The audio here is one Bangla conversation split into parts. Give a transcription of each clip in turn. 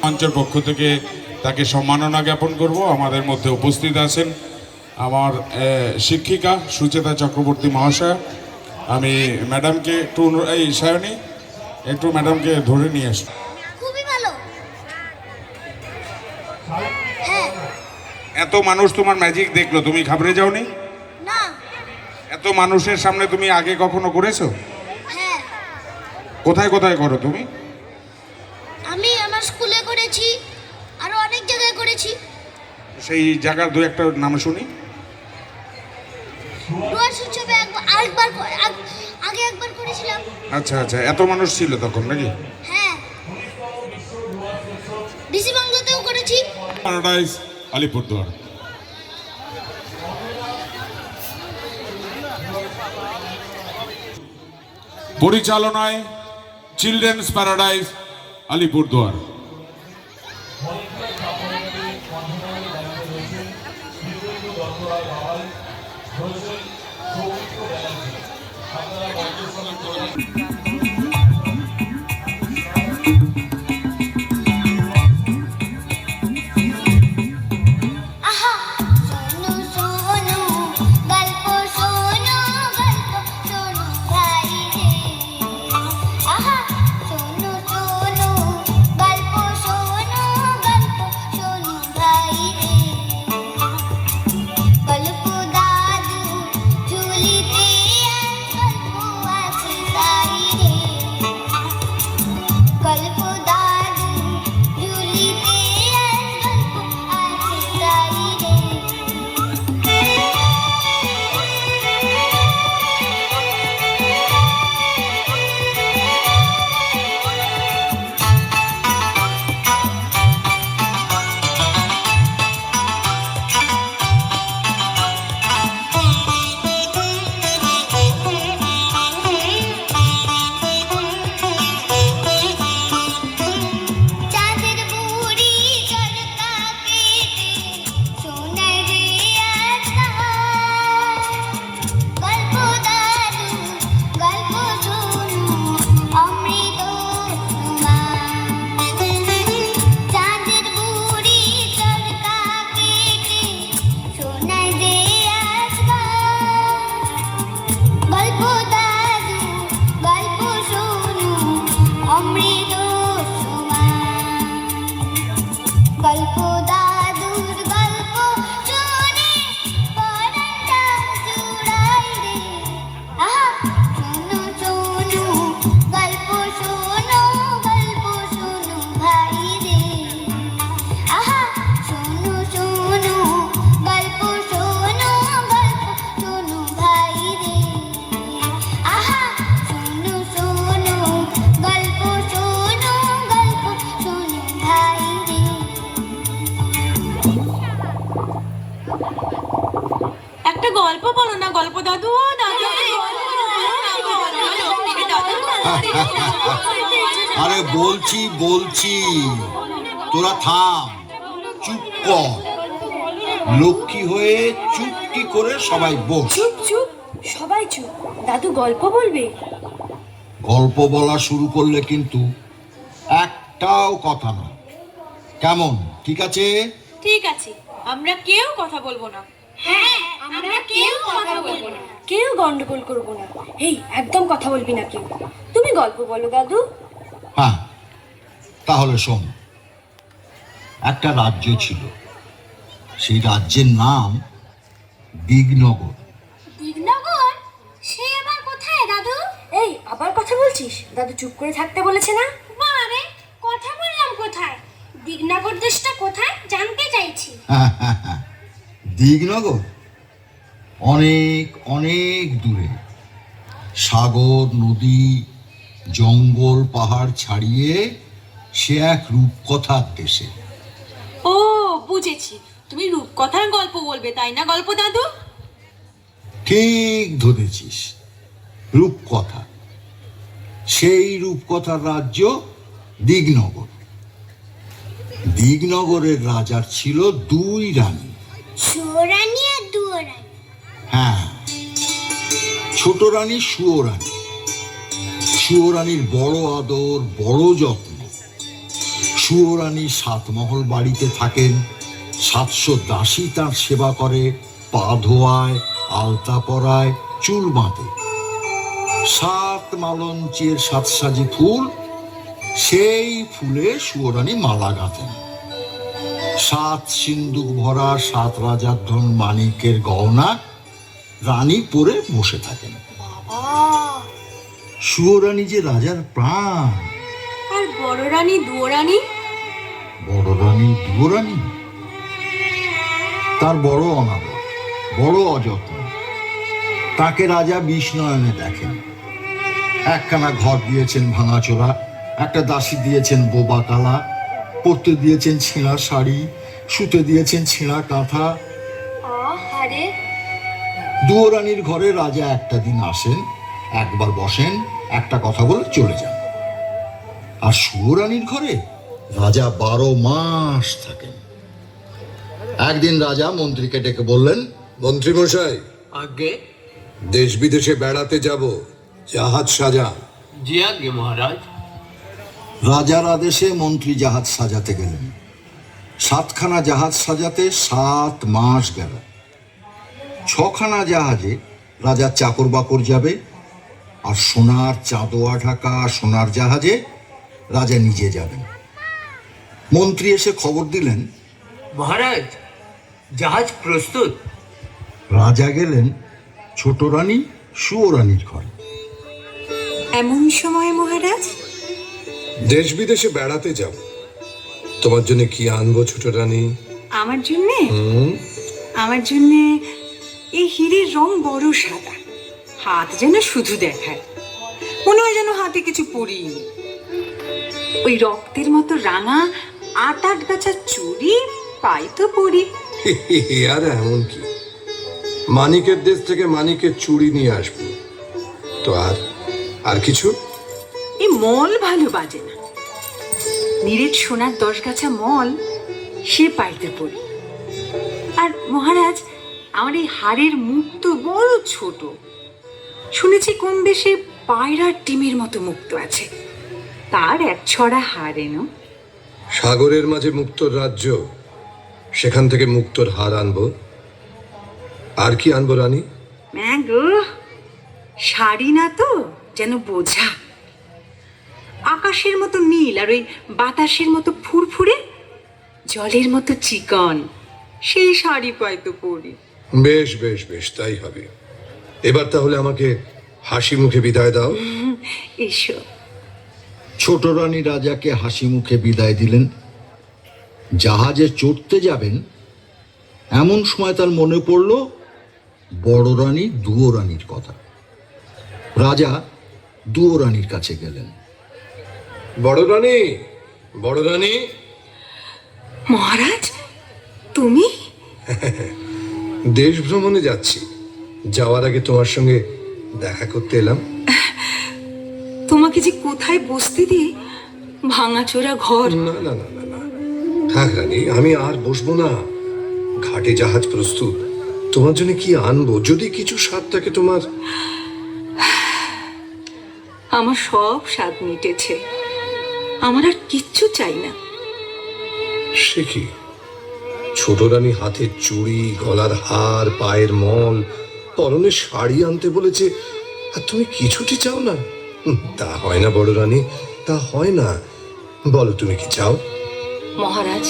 মঞ্চের পক্ষ থেকে তাকে সম্মাননা জ্ঞাপন করব। আমাদের মধ্যে উপস্থিত আছেন আমার শিক্ষিকা সুচেতা চক্রবর্তী মহাশয়া। আমি ম্যাডামকে একটু এই সায়নী একটু ম্যাডামকে ধরে নিয়ে আসুন। খুবই ভালো। হ্যাঁ। এত মানুষ তোমার ম্যাজিক দেখলো, তুমি ঘাবড়ে যাওনি? না। এত মানুষের সামনে তুমি আগে কখনো করেছো? হ্যাঁ। কোথায় কোথায় করো তুমি? আমি আমার স্কুলে করেছি, আরো অনেক জায়গায় করেছি। সেই জায়গার দু একটা নাম শুনি। ডুয়ার্স উৎসবে আগে একবার করেছিলাম। আচ্ছা আচ্ছা, এত মানুষ ছিল তখন নাকি? হ্যাঁ। ডিসি বাংলাতেও করেছি। প্যারাডাইস আলিপুরদুয়ার। পরিচালনায় চিলড্রেন্স প্যারাডাইস আলিপুরদুয়ার। গল্প বলো না, গল্প দাদু। আরে বলছি বলছি তোরা থাম, চুপ কর। লক্ষ্মী হয়ে চুপটি করে সবাই বস। চুপ চুপ, সবাই চুপ। দাদু গল্প বলবে। গল্প বলা শুরু করলে কিন্তু একটাও কথা না। কেমন? ঠিক আছে? ঠিক আছে, আমরা কেউ কথা বলবো না। হ্যাঁ, আমরা কেউ কথা বলবো না। কেউ গন্ডগোল করবো না। এই একদম কথা বলবি না কেউ। তুমি গল্প বলো দাদু। হ্যাঁ, তাহলে শোন। একটা রাজ্য ছিল, সেই রাজ্যের নাম দিগনগর। দিগনগর? সে আবার কোথায় দাদু? এই আবার কথা বলছিস? দাদু চুপ করে থাকতে বলেছে না? আরে কথা বললাম কোথায়? দিগনগর দেশটা কোথায় জানতে চাইছি। দিগনগর অনেক অনেক দূরে, সাগর নদী জঙ্গল পাহাড় ছাড়িয়ে সে এক রূপকথার দেশে। ও বুঝেছি, তুমি রূপকথার গল্প বলবে তাই না গল্প দাদু? ঠিক ধরেছিস, রূপকথা। সেই রূপকথার রাজ্য দিগনগর। দিগনগরের রাজার ছিল দুই রানী। সুরানী আর দুয়োরানী। হ্যাঁ, ছোট রানী সুয়োরানী। সুয়োরানীর বড় আদর, বড় যত্ন। সুয়োরানী 7 মহল বাড়িতে থাকেন, 700 দাসী তার সেবা করে, পা ধোয়ায়, আলতা পরায়, চুল বাঁধে। 7 মালঞ্চের 7 সাজি ফুল, সেই ফুলে সুয়োরানী মালা গাঁথেন। 7 সিন্দুক ভরা 7 রাজার ধন মানিকের গহনা রানী পরে বসে থাকেন। সুয়োরানী যে রাজার প্রাণ। আর বড় রানী দুয়োরানী? বড় রানী দুয়োরানী তার বড় অনাদর, বড় অযত্ন। তাকে রাজা বিষ্ণয়নে দেখেন। একখানা ঘর দিয়েছেন ভাঙাচোরা, একটা দাসী দিয়েছেন বোবা কালা, পরতে দিয়েছেন ছেঁড়া শাড়ি, শুতে দিয়েছেন ছেঁড়া কাঁথা। আহারে, দুয়োরানীর ঘরে রাজা একটা দিন আসেন, একবার বসেন, একটা কথা বলে চলে যান। আর সুয়োরানীর ঘরে রাজা 12 মাস থাকেন। একদিন রাজা মন্ত্রীকে ডেকে বললেন, মন্ত্রী মশাই, আগে দেশ বিদেশে বেড়াতে যাব, জাহাজ সাজা। জি আগে মহারাজ। রাজার আদেশে মন্ত্রী জাহাজ সাজাতে গেলেন। 7খানা জাহাজ সাজাতে 7 মাস গেল। 6খানা জাহাজে রাজার চাকর বাকর যাবে, আর সোনার চাঁদোয়া ঢাকা সোনার জাহাজে রাজা নিজে যাবেন। মন্ত্রী এসে খবর দিলেন, মহারাজ, জাহাজ প্রস্তুত। রাজা গেলেন ছোট রানী সুয়োরানীর ঘরে। এমন সময় মহারাজ? দেশ বিদেশে বেড়াতে যাব, তোমার জন্য কি আনবো ছোট রানী? আমার জন্যে? আমার জন্যে এই হীরের রং বড় সাদা, হাত যেন শুধু দেখায়, মনে হয় যেন হাতে কিছু পরিনি। ওই রক্তের মতো রাঙা 8 গাছা চুড়ি পাই তো পরি। আর এমন কি, মানিকের দেশ থেকে মানিকের চুড়ি নিয়ে আসবো তো। আর কিছু? এই মল ভালো বাজে না, নিরেট সোনার 10 গাছা মল সে পাইতে পড়ি। আর মহারাজ, আমার এই হাড়ের মুখ তো বড় ছোট, শুনেছি কোন দেশে পায়রার ডিমের মতো মুক্ত আছে, তার 1 ছড়া হাড় এনো। সাগরের মাঝে মুক্তোর রাজ্য, সেখান থেকে মুক্তোর হার আনবো। আর কি আনবো রানী? গো, শাড়ি না তো, যেন বোঝা, আকাশের মতো নীল আর ওই বাতাসের মতো ফুরফুরে, জলের মতো চিকন, সেই শাড়ি পাইতো পরি। বেশ বেশ বেশ, তাই হবে। এবার তাহলে আমাকে হাসি মুখে বিদায় দাও। এসো। ছোট রানী রাজাকে হাসি মুখে বিদায় দিলেন। জাহাজে চড়তে যাবেন, এমন সময় তার মনে পড়ল বড় রানী দুয়োরানীর কথা। রাজা দুয়োরানীর কাছে গেলেন। বড় রানী, বড় রানী। মহারাজ, তুমি? দেশ ভ্রমণে যাচ্ছি, যাওয়ার আগে তোমার সঙ্গে দেখা করতে এলাম। তোমাকে যে কোথায় বসতে দিই, ভাঙাচোরা ঘর। না না না না না, থাক রানী, আমি আর বসবো না। ঘাটে জাহাজ প্রস্তুত, তোমার জন্য কি আনবো, যদি কিছু স্বাদ থাকে তোমার। আমার সব স্বাদ মিটেছে, আমার আর কিচ্ছু চাই না। সে কি, ছোট রানী হাতের চুড়ি, গলার হার, পায়ের মল, পরনে শাড়ি আনতে বলেছে, আর তুমি কিছুটি চাও না? তা হয় না বড় রানী, তা হয় না। বলো তুমি কি চাও? মহারাজ,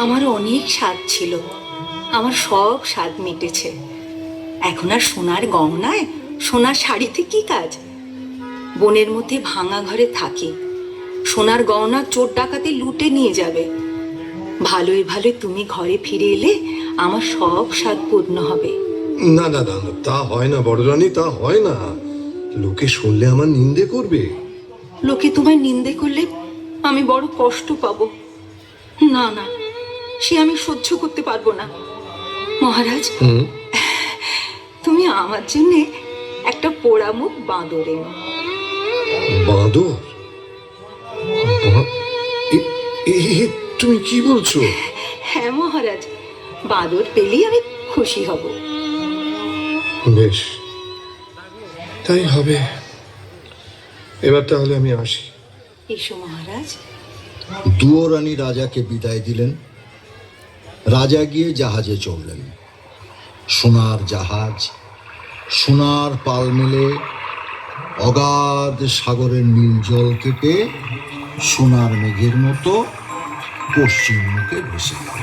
আমার অনেক স্বাদ ছিল, আমার সব স্বাদ মিটেছে। এখন আর সোনার গহনায়, সোনার শাড়িতে কি কাজ? বনের মধ্যে ভাঙা ঘরে থাকি, সোনার গহনা চোর ডাকাতে লুটে নিয়ে যাবে। ভালোই ভালোই তুমি ঘরে ফিরে এলে আমার সব স্বাদ পূর্ণ হবে। না না না না, তা হয় না বড় রানী, তা হয় না। লোকে শুনলে আমার নিন্দে করবে। লোকে তোমায় নিন্দে করলে আমি বড় কষ্ট পাবো। না না, সে আমি সহ্য করতে পারবো না। মহারাজ, তুমি আমার জন্য একটা পোড়ামুখ বাঁদর এনো। বাঁদর? তুমি কি বলছো? হ্যাঁ মহারাজ, বাঁদর পেলেই আমি খুশি হব। বেশ, তাই হবে। এবার তাহলে আমি আসি। এসো মহারাজ। দুয়োরানী রাজাকে বিদায় দিলেন। রাজা গিয়ে জাহাজে চড়লেন। সোনার জাহাজ সোনার পাল মেলে অগাধ সাগরের নীল জল কেটে সোনার মেঘের মতো পশ্চিম মুখে ভেসে গেল।